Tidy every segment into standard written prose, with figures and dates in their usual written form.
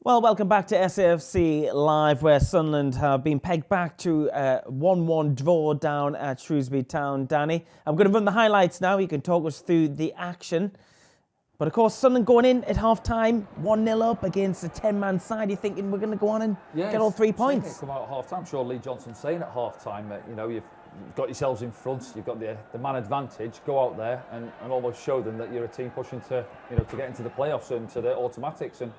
Well, welcome back to SAFC Live, where Sunderland have been pegged back to a 1-1 draw down at Shrewsbury Town. Danny, I'm going to run the highlights now. You can talk us through the action. But of course, Sunderland going in at half-time, 1-0 up against a 10-man side. You're thinking we're going to go on and get all 3 points. Come out at half-time. Sure, Lee Johnson's saying at half-time, you've got yourselves in front, you've got the man advantage. Go out there and almost show them that you're a team pushing to get into the playoffs and to the automatics. And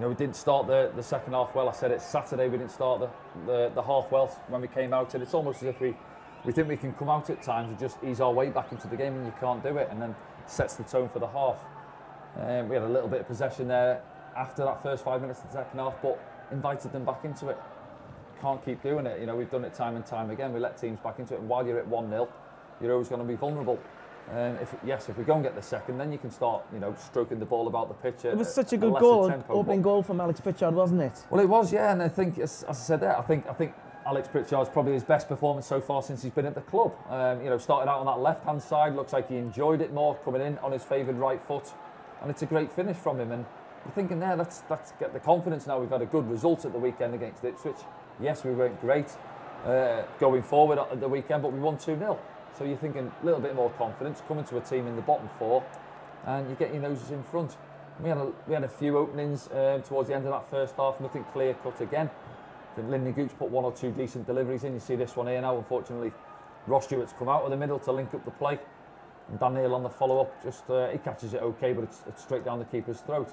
we didn't start the second half well. I said it's Saturday, we didn't start the half well when we came out, and it's almost as if we think we can come out at times and just ease our way back into the game, and you can't do it, and then sets the tone for the half. We had a little bit of possession there after that first 5 minutes of the second half, but invited them back into it. Can't keep doing it. We've done it time and time again. We let teams back into it, and while you're at 1-0, you're always going to be vulnerable. If we go and get the second, then you can start, stroking the ball about the pitch. It was such a good goal, opening goal from Alex Pritchard, wasn't it? Well, it was, yeah. And I think, as I said there, I think Alex Pritchard's probably his best performance so far since he's been at the club. Started out on that left-hand side, looks like he enjoyed it more, coming in on his favoured right foot, and it's a great finish from him. And you're thinking there, let's get the confidence now. We've had a good result at the weekend against Ipswich. Yes, we weren't great going forward at the weekend, but we won 2-0. So you're thinking a little bit more confidence, coming to a team in the bottom 4, and you get your noses in front. We had a few openings towards the end of that first half, nothing clear cut again. I think Lyndon Gooch put 1 or 2 decent deliveries in. You see this one here now, unfortunately, Ross Stewart's come out of the middle to link up the play. And Dan Neil on the follow-up, he catches it okay, but it's straight down the keeper's throat.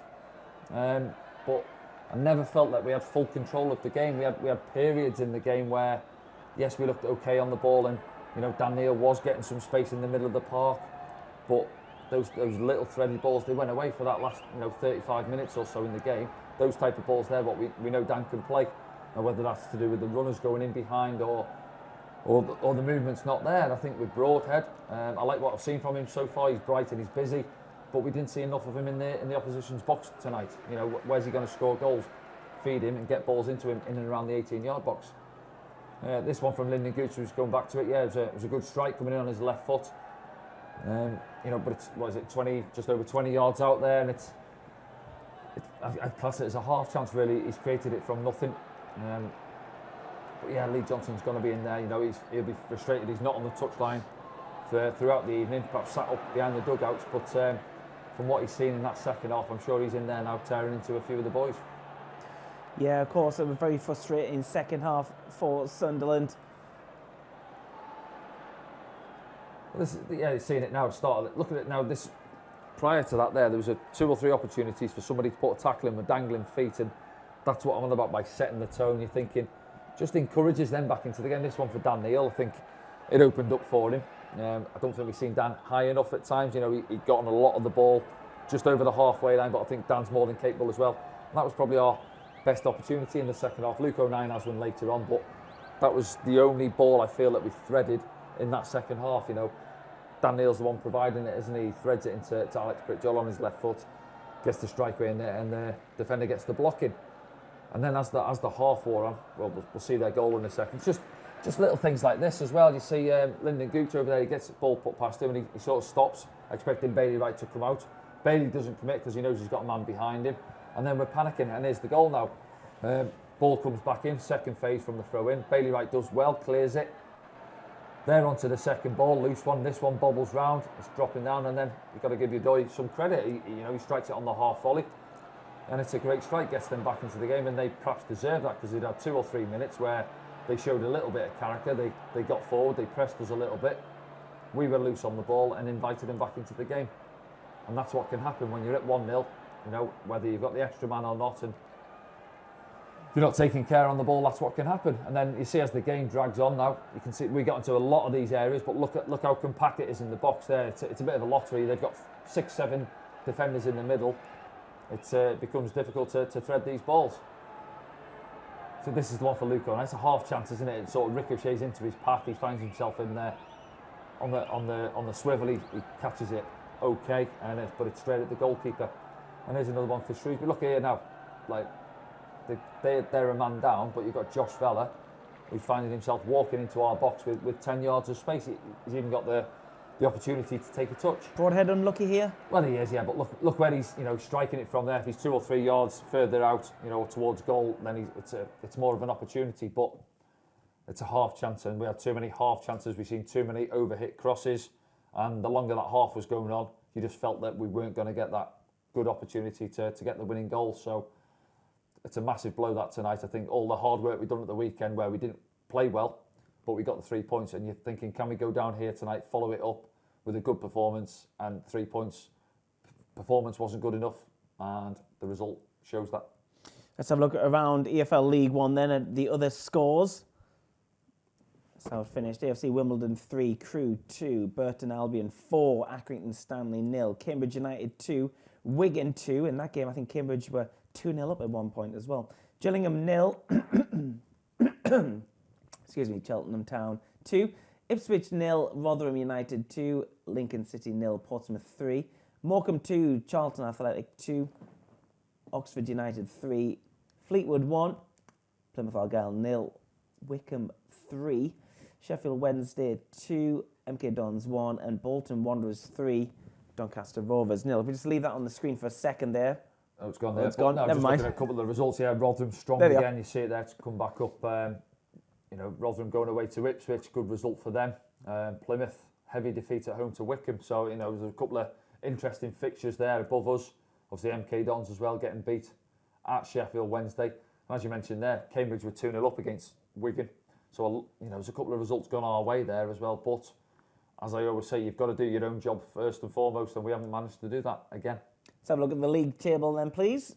But I never felt that we had full control of the game. We had periods in the game where, yes, we looked okay on the ball, and Dan Neil was getting some space in the middle of the park, but those little threaded balls, they went away for that last 35 minutes or so in the game. Those type of balls there, what we know Dan can play. Now, whether that's to do with the runners going in behind or the movement's not there. And I think with Broadhead, I like what I've seen from him so far. He's bright and he's busy, but we didn't see enough of him in the opposition's box tonight. Where's he going to score goals? Feed him and get balls into him in and around the 18-yard box. This one from Lyndon Gooch, who's going back to it. Yeah, it was a good strike coming in on his left foot. But it's just over 20 yards out there, and I'd class it as a half chance really. He's created it from nothing. But yeah, Lee Johnson's going to be in there. He'll be frustrated. He's not on the touchline throughout the evening. Perhaps sat up behind the dugouts, but from what he's seen in that second half, I'm sure he's in there now, tearing into a few of the boys. Yeah, of course, it was a very frustrating second half for Sunderland. Well, you're seeing it now. Look at it now. Prior to that, there was 2 or 3 opportunities for somebody to put a tackle in with dangling feet, and that's what I'm on about by setting the tone. You're thinking, just encourages them back into the game. This one for Dan Neil, I think it opened up for him. I don't think we've seen Dan high enough at times. He got on a lot of the ball just over the halfway line, but I think Dan's more than capable as well. And that was probably our best opportunity in the second half. Luke O'Nien has one later on, but that was the only ball I feel that we threaded in that second half. Dan Neil's the one providing it, isn't he? He threads it into Alex Pritchard on his left foot, gets the strike in there, and the defender gets the blocking. And then as the half wore on, well, we'll see their goal in a second. It's just little things like this as well. You see Lyndon Gooch over there, he gets the ball put past him, and he sort of stops, expecting Bailey Wright to come out. Bailey doesn't commit because he knows he's got a man behind him. And then we're panicking, and here's the goal now. Ball comes back in, second phase from the throw-in. Bailey Wright does well, clears it. They're onto the second ball, loose one. This one bobbles round, it's dropping down, and then you've got to give your boy some credit. He strikes it on the half volley, and it's a great strike, gets them back into the game, and they perhaps deserve that because they'd had 2 or 3 minutes where they showed a little bit of character. They got forward, they pressed us a little bit. We were loose on the ball and invited them back into the game, and that's what can happen when you're at 1-0. Whether you've got the extra man or not, and if you're not taking care on the ball, that's what can happen. And then you see as the game drags on now, you can see we got into a lot of these areas, but look how compact it is in the box there. It's a bit of a lottery. They've got 6-7 defenders in the middle. It becomes difficult to thread these balls. So this is the one for Luke O'Nien. It's a half chance, isn't it? It sort of ricochets into his path. He finds himself in there on the swivel. He catches it okay, but it's straight at the goalkeeper. And there's another one for Shrewsbury. Look here now, they're a man down, but you've got Josh Vella, who's finding himself walking into our box with 10 yards of space. He's even got the the opportunity to take a touch. Broadhead unlucky here? Well, he is, yeah, but look where he's, striking it from there. If he's 2 or 3 yards further out, towards goal, then it's more of an opportunity. But it's a half chance, and we had too many half chances. We've seen too many overhit crosses, and the longer that half was going on, you just felt that we weren't going to get that good opportunity to get the winning goal. So it's a massive blow that tonight. I think all the hard work we've done at the weekend, where we didn't play well, but we got the 3 points, and you're thinking, can we go down here tonight, follow it up with a good performance, and 3 points. Performance wasn't good enough, and the result shows that. Let's have a look around EFL League One then at the other scores. That's how it finished. AFC Wimbledon 3, Crewe 2, Burton Albion 4, Accrington Stanley 0, Cambridge United 2, Wigan 2. In that game, I think Cambridge were 2-0 up at one point as well. Gillingham 0, Cheltenham Town 2, Ipswich 0, Rotherham United 2, Lincoln City 0, Portsmouth 3, Morecambe 2, Charlton Athletic 2, Oxford United 3, Fleetwood 1, Plymouth Argyle 0, Wycombe 3, Sheffield Wednesday 2, MK Dons 1, and Bolton Wanderers 3, Doncaster Rovers 0. If we just leave that on the screen for a second there. Oh, it's gone there. It's gone. No, Never mind. Looking at a couple of the results here. Rotherham strong There again. You see it there to come back up. Rotherham going away to Ipswich, good result for them. Plymouth, heavy defeat at home to Wycombe. So, there's a couple of interesting fixtures there above us. Obviously, MK Dons as well, getting beat at Sheffield Wednesday. And as you mentioned there, Cambridge were 2-0 up against Wigan. So, there's a couple of results gone our way there as well. But, as I always say, you've got to do your own job first and foremost, and we haven't managed to do that again. Let's have a look at the league table then, please.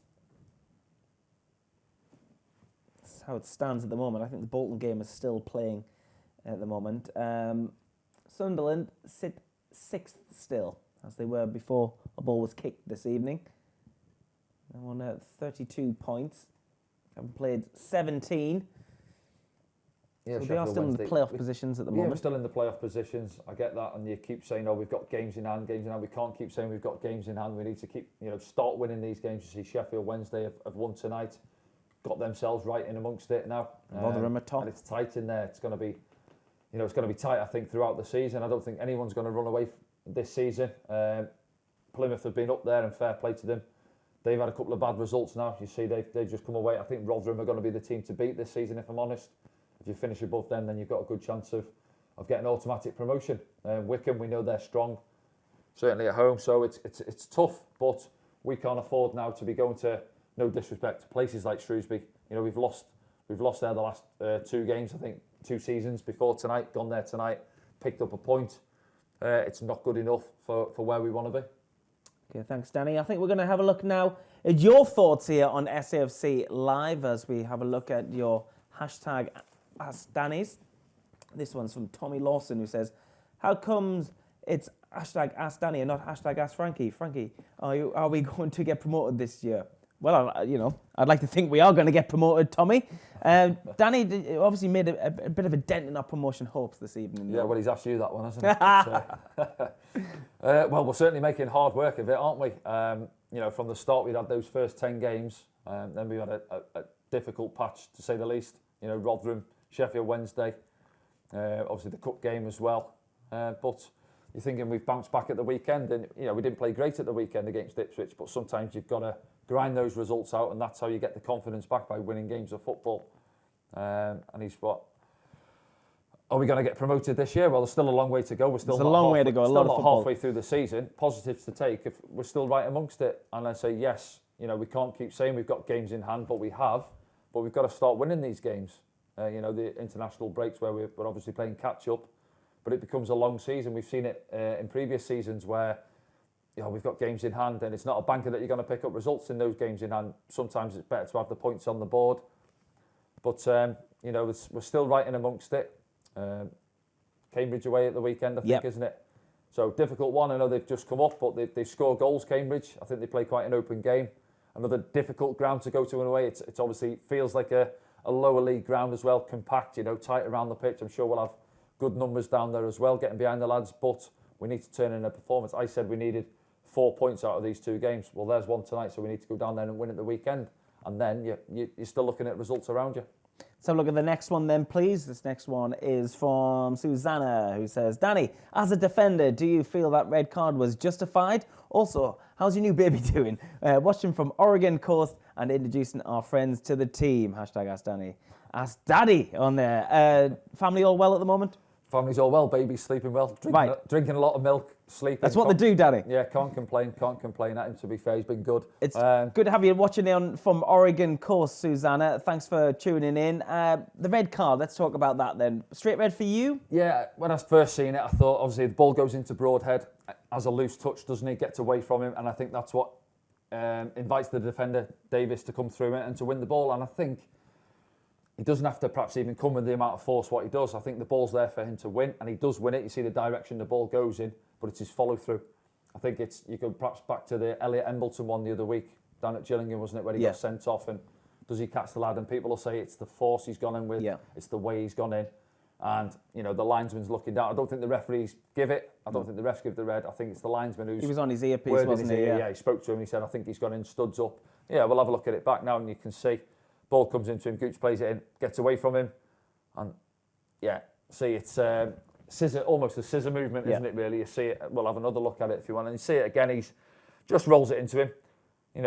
That's how it stands at the moment. I think the Bolton game is still playing at the moment. Sunderland sit 6th still, as they were before a ball was kicked this evening. They're on 32 points. Haven't played 17. Yeah, so they are still in the playoff positions at the moment. Yeah, we're still in the playoff positions. I get that, and you keep saying, "Oh, we've got games in hand, games in hand." We can't keep saying we've got games in hand. We need to keep, start winning these games. You see, Sheffield Wednesday have won tonight, got themselves right in amongst it now. Rotherham are top, and it's tight in there. It's going to be, it's going to be tight. I think throughout the season. I don't think anyone's going to run away this season. Plymouth have been up there, and fair play to them. They've had a couple of bad results now. You see, they've just come away. I think Rotherham are going to be the team to beat this season, if I'm honest. If you finish above them, then you've got a good chance of getting automatic promotion. Wycombe, we know they're strong, certainly at home. So it's tough, but we can't afford now to be going to, no disrespect, to places like Shrewsbury. We've lost there the last 2 games. I think 2 seasons before tonight. Gone there tonight, picked up a point. It's not good enough for where we want to be. Okay, thanks, Danny. I think we're going to have a look now at your thoughts here on SAFC Live as we have a look at your hashtag Ask Danny's. This one's from Tommy Lawson, who says, how comes it's hashtag Ask Danny and not hashtag Ask Frankie? Frankie, are we going to get promoted this year? Well, I'd like to think we are going to get promoted, Tommy. Danny obviously made a bit of a dent in our promotion hopes this evening. Yeah, well, he's asked you that one, hasn't he? Well, we're certainly making hard work of it, aren't we? From the start, we'd had those first 10 games. Then we had a difficult patch, to say the least. Rotherham, Sheffield Wednesday, obviously the cup game as well. But you're thinking we've bounced back at the weekend, and we didn't play great at the weekend against Ipswich, but sometimes you've got to grind those results out, and that's how you get the confidence back, by winning games of football. And he's what? Are we going to get promoted this year? Well, there's still a long way to go. We're still a long way to go. Still not halfway through the season. Positives to take if we're still right amongst it. And I say yes. We can't keep saying we've got games in hand, but we have. But we've got to start winning these games. The international breaks where we're obviously playing catch up, but it becomes a long season. We've seen it in previous seasons where we've got games in hand, and it's not a banker that you're going to pick up results in those games in hand. Sometimes it's better to have the points on the board. But we're still right in amongst it. Cambridge away at the weekend, I think, isn't it? So difficult one. I know they've just come up, but they've scored goals, Cambridge. I think they play quite an open game. Another difficult ground to go to in a way. It's obviously feels like a lower league ground as well, compact, tight around the pitch. I'm sure we'll have good numbers down there as well, getting behind the lads, but we need to turn in a performance. I said we needed 4 points out of these 2 games. Well, there's one tonight, so we need to go down there and win at the weekend. And then you're still looking at results around you. Let's have a look at the next one then, please. This next one is from Susanna, who says, Danny, as a defender, do you feel that red card was justified? Also, how's your new baby doing? Watching from Oregon coast and introducing our friends to the team. Hashtag Ask Danny. Ask Daddy on there. Family all well at the moment? Family's all well, baby's sleeping well, drinking a lot of milk, sleeping. That's what they do, Danny. Yeah, can't complain at him, to be fair. He's been good. It's good to have you watching on from Oregon coast, Susanna. Thanks for tuning in. The red card, let's talk about that then. Straight red for you? Yeah, when I first seen it, I thought, obviously, the ball goes into Broadhead, has a loose touch, doesn't he? Gets away from him, and I think that's what invites the defender, Davis, to come through it and to win the ball. And I think he doesn't have to perhaps even come with the amount of force what he does. I think the ball's there for him to win, and he does win it. You see the direction the ball goes in, but it's his follow-through. I think you go perhaps back to the Elliot Embleton one the other week, down at Gillingham, wasn't it, where he got sent off, and does he catch the lad? And people will say it's the force he's gone in with, it's the way he's gone in, and the linesman's looking down. I don't think the referees give it. I don't think the refs give the red. I think it's the linesman who's... He was on his earpiece, wasn't he? Yeah, he spoke to him, he said, I think he's gone in, studs up. Yeah, we'll have a look at it back now, and you can see... Ball comes into him, Gooch plays it in, gets away from him, and see it's scissor, almost a scissor movement, isn't it? Really, you see it. We'll have another look at it if you want, and you see it again. He's just rolls it into him,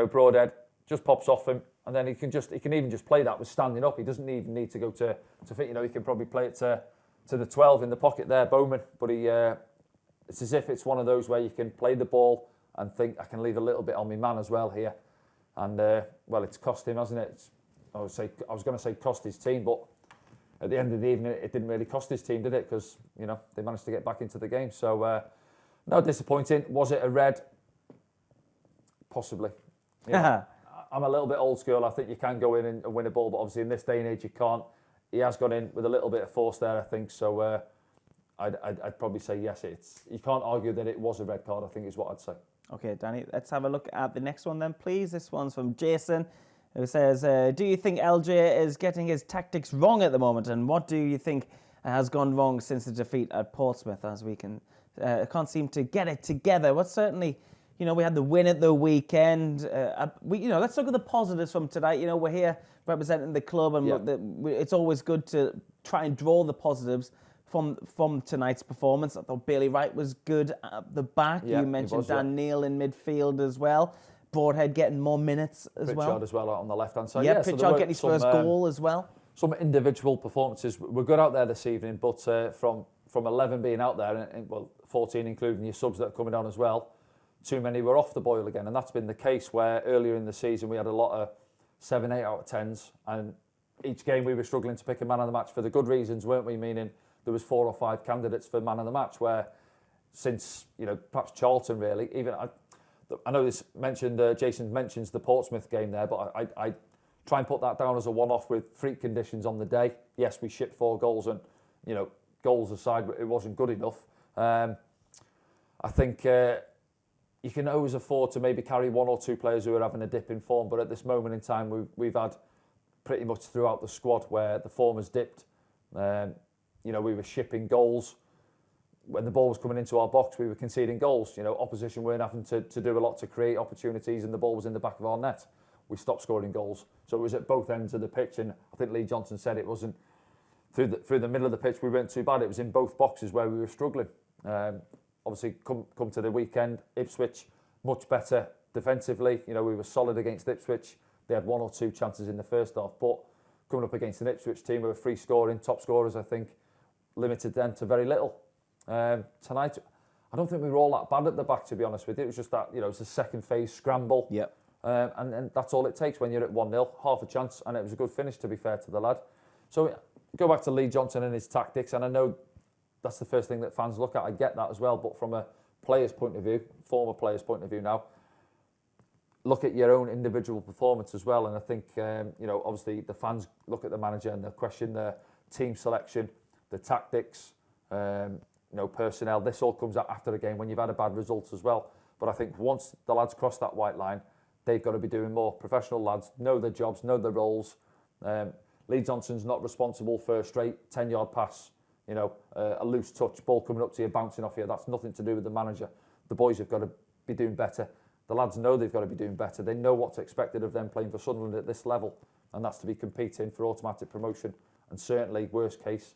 Broadhead just pops off him, and then he can even just play that with standing up. He doesn't even need to go to fit. He can probably play it to the 12 in the pocket there, Bowman. But it's as if it's one of those where you can play the ball and think I can leave a little bit on my man as well here, and it's cost him, hasn't it? I was going to say cost his team, but at the end of the evening, it didn't really cost his team, did it? Because they managed to get back into the game. So no, disappointing. Was it a red? Possibly. I'm a little bit old school. I think you can go in and win a ball, but obviously in this day and age you can't. He has gone in with a little bit of force there, I think. So I'd probably say yes. You can't argue that it was a red card, I think is what I'd say. Okay, Danny, let's have a look at the next one then, please. This one's from Jason, who says, do you think LJ is getting his tactics wrong at the moment? And what do you think has gone wrong since the defeat at Portsmouth, as we can't seem to get it together? Well, certainly, we had the win at the weekend. Let's look at the positives from tonight. We're here representing the club, and it's always good to try and draw the positives from tonight's performance. I thought Bailey Wright was good at the back. You mentioned Dan Neil in midfield as well. Broadhead getting more minutes as well. Pritchard as well on the left-hand side. Yeah, Pritchard getting his first goal as well. Some individual performances were good out there this evening, but from 11 being out there, and 14 including your subs that are coming on as well, too many were off the boil again. And that's been the case where earlier in the season we had a lot of 7, 8 out of 10s, and each game we were struggling to pick a man of the match for the good reasons, weren't we? Meaning there was 4 or 5 candidates for man of the match, where since, perhaps Charlton really, even... I know this mentioned, Jason mentions the Portsmouth game there, but I try and put that down as a one-off with freak conditions on the day. Yes, we shipped 4 goals, and goals aside, it wasn't good enough. I think you can always afford to maybe carry 1 or 2 players who are having a dip in form, but at this moment in time, we've had pretty much throughout the squad where the form has dipped. We were shipping goals. When the ball was coming into our box, we were conceding goals. Opposition weren't having to do a lot to create opportunities, and the ball was in the back of our net. We stopped scoring goals. So it was at both ends of the pitch, and I think Lee Johnson said it wasn't through the middle of the pitch we weren't too bad. It was in both boxes where we were struggling. Obviously, come to the weekend, Ipswich much better defensively. We were solid against Ipswich. They had 1 or 2 chances in the first half, but coming up against an Ipswich team who were free scoring, top scorers, I think, limited them to very little. Tonight, I don't think we were all that bad at the back, to be honest with you. It was just that, it's a second phase scramble. Yep. And that's all it takes when you're at 1-0, half a chance, and it was a good finish, to be fair to the lad. So go back to Lee Johnson and his tactics, and I know that's the first thing that fans look at. I get that as well, but from a player's point of view, former player's point of view now, look at your own individual performance as well. And I think, obviously the fans look at the manager and they'll question the team selection, the tactics, personnel. This all comes out after the game when you've had a bad result as well. But I think once the lads cross that white line, they've got to be doing more. Professional lads know their jobs, know their roles. Lee Johnson's not responsible for a straight 10-yard pass, a loose touch, ball coming up to you, bouncing off you. That's nothing to do with the manager. The boys have got to be doing better. The lads know they've got to be doing better. They know what's expected of them playing for Sunderland at this level. and that's to be competing for automatic promotion, and certainly, worst case,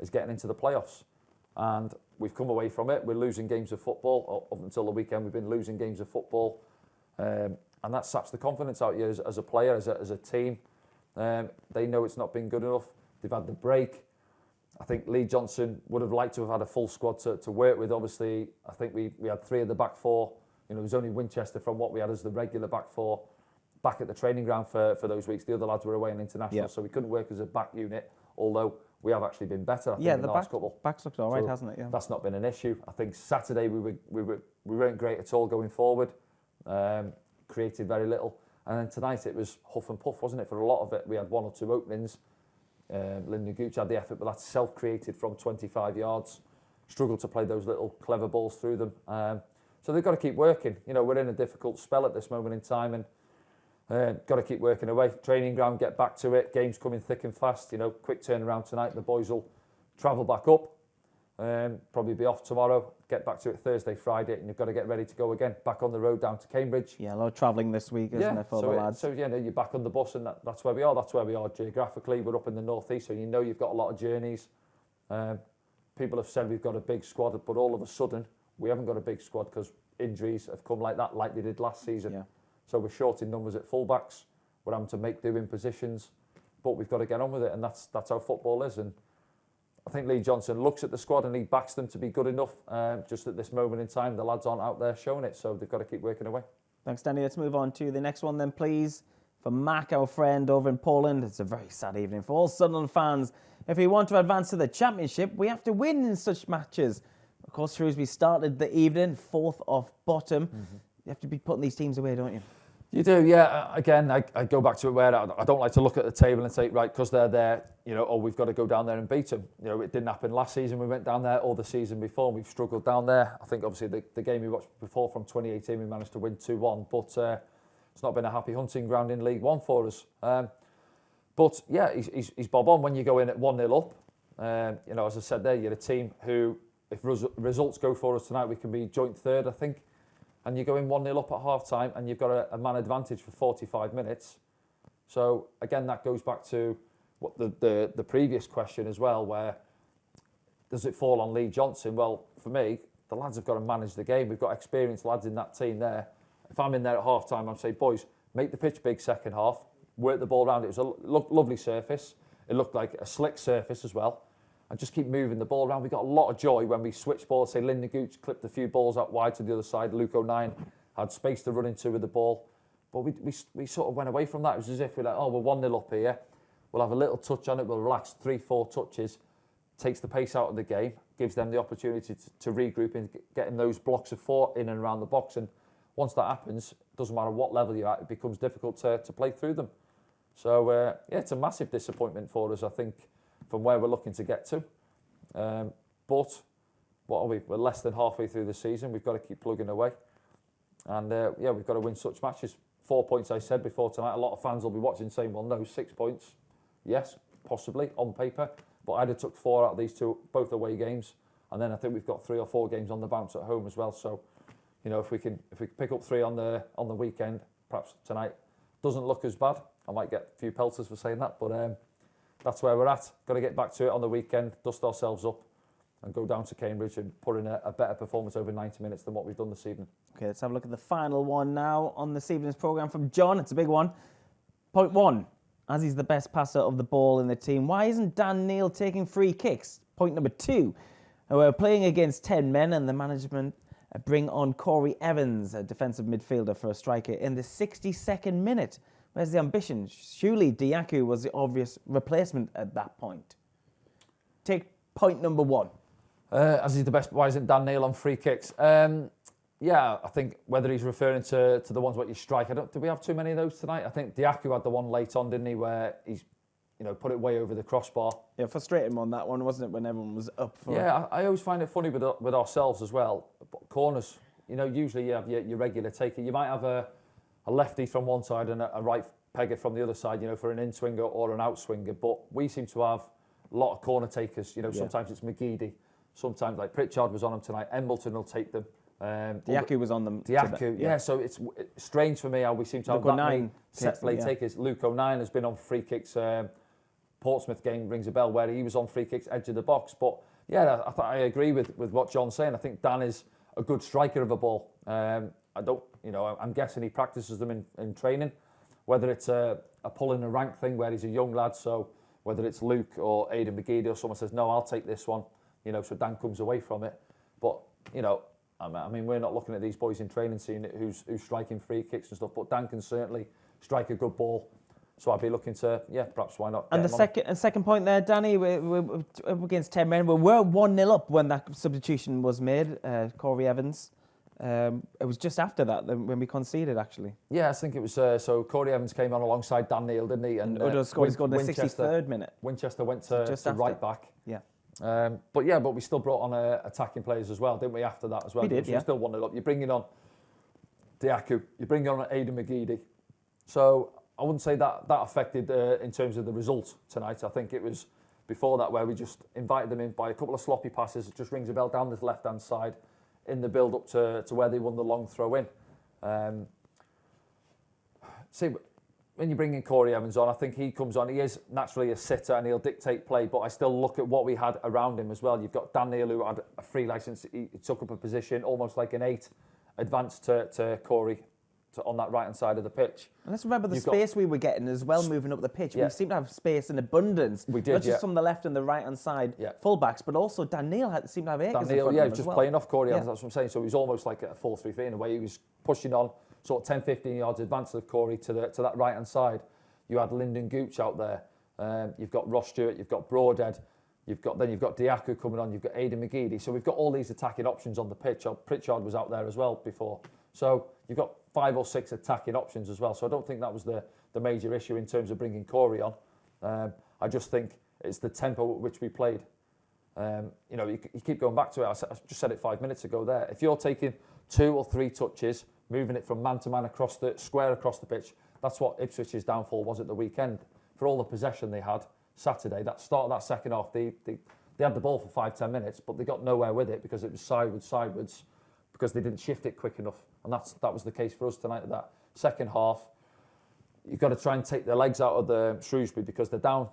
is getting into the playoffs. And we've come away from it. We're losing games of football. Up until the weekend, we've been losing games of football. And that saps the confidence out of you as a player, as a team. They know it's not been good enough. They've had the break. I think Lee Johnson would have liked to have had a full squad to work with. Obviously, I think we had 3 of the back 4. You know, it was only Winchester from what we had as the regular back 4 back at the training ground for those weeks. The other lads were away in international, so we couldn't work as a back unit, although we have actually been better, I think, in the last couple. Back's looked all right, hasn't it? Yeah. That's not been an issue. I think Saturday we weren't great at all going forward. Created very little. And then tonight it was huff and puff, wasn't it? For a lot of it, we had 1 or 2 openings. Lyndon Gooch had the effort, but that's self-created from 25 yards. Struggled to play those little clever balls through them. So they've got to keep working. You know, we're in a difficult spell at this moment in time, and got to keep working away. Training ground, get back to it. Games coming thick and fast. You know, quick turnaround tonight. The boys will travel back up. Probably be off tomorrow. Get back to it Thursday, Friday, and you've got to get ready to go again. Back on the road down to Cambridge. Yeah, a lot of travelling this week, isn't there, for the lads? So you know, you're back on the bus, and that's where we are. That's where we are geographically. We're up in the northeast, so you know you've got a lot of journeys. People have said we've got a big squad, but all of a sudden we haven't got a big squad because injuries have come like that, like they did last season. Yeah. So we're short in numbers at fullbacks. We're having to make do in positions, but we've got to get on with it, and that's how football is. And I think Lee Johnson looks at the squad and he backs them to be good enough. Just at this moment in time, the lads aren't out there showing it, so they've got to keep working away. Thanks, Danny. Let's move on to the next one then, please. For Mac, our friend over in Poland, it's a very sad evening for all Sunderland fans. If we want to advance to the Championship, we have to win in such matches. Of course, Shrewsbury started the evening 4th off bottom. You have to be putting these teams away, don't you? You do, yeah. Again, I go back to where I don't like to look at the table and say, right, because they're there, you know, oh, we've got to go down there and beat them. You know, it didn't happen last season. We went down there, or the season before, and we've struggled down there. I think, obviously, the game we watched before from 2018, we managed to win 2-1, but it's not been a happy hunting ground in League One for us. But, yeah, he's bob on when you go in at 1-0 up. You know, as I said there, you're a team who, if results go for us tonight, we can be joint third, I think. And you go in 1-0 up at half-time and you've got a man advantage for 45 minutes. So, again, that goes back to what the previous question as well, where does it fall on Lee Johnson? Well, for me, the lads have got to manage the game. We've got experienced lads in that team there. If I'm in there at half-time, I'd say, boys, make the pitch big second half, work the ball around. It was a lovely surface. It looked like a slick surface as well. And just keep moving the ball around. We got a lot of joy when we switched balls. Say Lyndon Gooch clipped a few balls out wide to the other side. Luke O'Nien had space to run into with the ball. But we sort of went away from that. It was as if we're like, oh, we're 1-0 up here. We'll have a little touch on it. We'll relax 3-4 touches. Takes the pace out of the game. Gives them the opportunity to regroup and getting those blocks of 4 in and around the box. And once that happens, doesn't matter what level you're at, it becomes difficult to play through them. So, yeah, it's a massive disappointment for us, I think, from where we're looking to get to. But what are we? We're less than halfway through the season. We've got to keep plugging away. And, yeah, we've got to win such matches. 4 points, I said before tonight. A lot of fans will be watching saying, well, no, 6 points. Yes, possibly, on paper. But I'd have took 4 out of these 2, both away games. And then I think we've got 3 or 4 games on the bounce at home as well. So, you know, if we can pick up 3 on the weekend, perhaps tonight, doesn't look as bad. I might get a few pelters for saying that, but that's where we're at. Got to get back to it on the weekend, dust ourselves up, and go down to Cambridge and put in a better performance over 90 minutes than what we've done this evening. Okay, let's have a look at the final one now on this evening's programme from John. It's a big one. Point 1, as he's the best passer of the ball in the team, why isn't Dan Neil taking free kicks? Point number 2, we're playing against 10 men and the management bring on Corey Evans, a defensive midfielder, for a striker in the 62nd minute. Where's the ambition? Surely Diaku was the obvious replacement at that point. Take point number 1. As he's the best, why isn't Dan Neil on free kicks? Yeah, I think whether he's referring to the ones what you strike. Did we have too many of those tonight? I think Diaku had the one late on, didn't he, where he's, you know, put it way over the crossbar. Yeah, frustrating on that one, wasn't it, when everyone was up for it? Yeah, I always find it funny with ourselves as well. Corners, you know, usually you have your regular taker. You might have a lefty from one side and a right pegger from the other side, you know, for an in-swinger or an out-swinger. But we seem to have a lot of corner takers. You know, sometimes it's McGeady. Sometimes, like Pritchard was on them tonight. Embleton will take them. Diaku was on them. Diaku, yeah. So it's strange for me how we seem to have that many set play takers. Luke O'Nien has been on free kicks. Portsmouth game rings a bell where he was on free kicks, edge of the box. But yeah, I agree with what John's saying. I think Dan is a good striker of a ball. I'm guessing he practices them in training, whether it's a pull in the rank thing where he's a young lad. So whether it's Luke or Aidan McGeady or someone says, no, I'll take this one, so Dan comes away from it. But, I mean, we're not looking at these boys in training, seeing who's striking free kicks and stuff, but Dan can certainly strike a good ball. So I'd be looking to, perhaps why not? And the second point there, Danny, we're up against 10 men. We were 1-0 up when that substitution was made, Corey Evans. It was just after that when we conceded, actually. Yeah, I think it was. So Corey Evans came on alongside Dan Neil, didn't he? And Udo scored in the 63rd minute. Winchester went to right back. Yeah. But we still brought on attacking players as well, didn't we? After that as well, we did. We still 1-0 up. You're bringing on Diaku, you're bringing on Aidan McGeady. So I wouldn't say that affected in terms of the result tonight. I think it was before that where we just invited them in by a couple of sloppy passes. It just rings a bell down this left-hand side in the build-up to where they won the long throw in. See, when you bring in Corey Evans on, I think he comes on. He is naturally a sitter and he'll dictate play, but I still look at what we had around him as well. You've got Dan Neil, who had a free licence. He took up a position almost like an 8, advanced to Corey on that right-hand side of the pitch. And let's remember the space we were getting as well, moving up the pitch. We seem to have space in abundance. We did, not just from the left and the right-hand side full-backs, but also Dan Neil seemed to have acres Dan Neil, in front of him just as well. playing off Corey Evans, that's what I'm saying. So he was almost like a 4-3-3 in a way. He was pushing on sort of 10, 15 yards advance of Corey to that right-hand side. You had Lyndon Gooch out there. You've got Ross Stewart, you've got Broadhead, you've got Diaku coming on, you've got Aidan McGeady. So we've got all these attacking options on the pitch. Pritchard was out there as well before. So you've got 5 or 6 attacking options as well. So I don't think that was the major issue in terms of bringing Corey on. I just think it's the tempo at which we played. You keep going back to it. I just said it 5 minutes ago there. If you're taking 2 or 3 touches, moving it from man to man across the pitch, that's what Ipswich's downfall was at the weekend. For all the possession they had Saturday, that start of that second half, they had the ball for 5-10 minutes, but they got nowhere with it because it was sideways, because they didn't shift it quick enough. And that was the case for us tonight. That second half, you've got to try and take the legs out of the Shrewsbury because they're down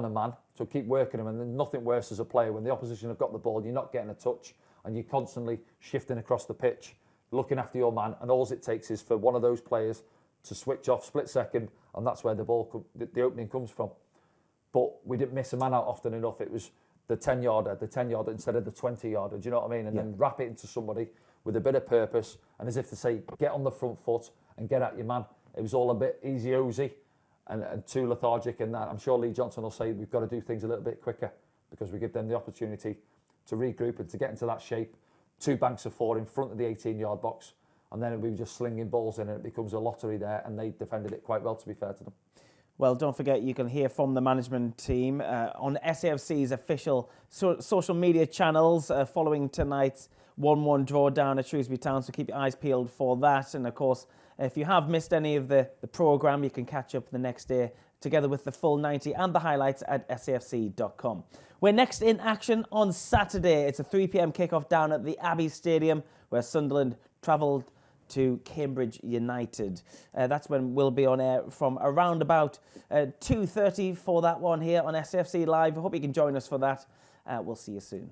a man. So keep working them, and then nothing worse as a player when the opposition have got the ball, you're not getting a touch, and you're constantly shifting across the pitch, looking after your man, and all it takes is for one of those players to switch off split second, and that's where the the opening comes from. But we didn't miss a man out often enough. It was the 10-yarder instead of the 20-yarder. Do you know what I mean? And then wrap it into somebody with a bit of purpose, and as if to say, get on the front foot and get at your man. It was all a bit easy-ozy and too lethargic in that. I'm sure Lee Johnson will say we've got to do things a little bit quicker because we give them the opportunity to regroup and to get into that shape. 2 banks of 4 in front of the 18-yard box, and then we were just slinging balls in and it becomes a lottery there, and they defended it quite well, to be fair to them. Well, don't forget you can hear from the management team on SAFC's official social media channels following tonight's 1-1 draw down at Shrewsbury Town, so keep your eyes peeled for that. And of course, if you have missed any of the programme, you can catch up the next day together with the full 90 and the highlights at safc.com. We're next in action on Saturday. It's a 3 p.m. kickoff down at the Abbey Stadium where Sunderland travelled to Cambridge United. That's when we'll be on air from around about 2:30 for that one here on SFC Live. I hope you can join us for that. We'll see you soon.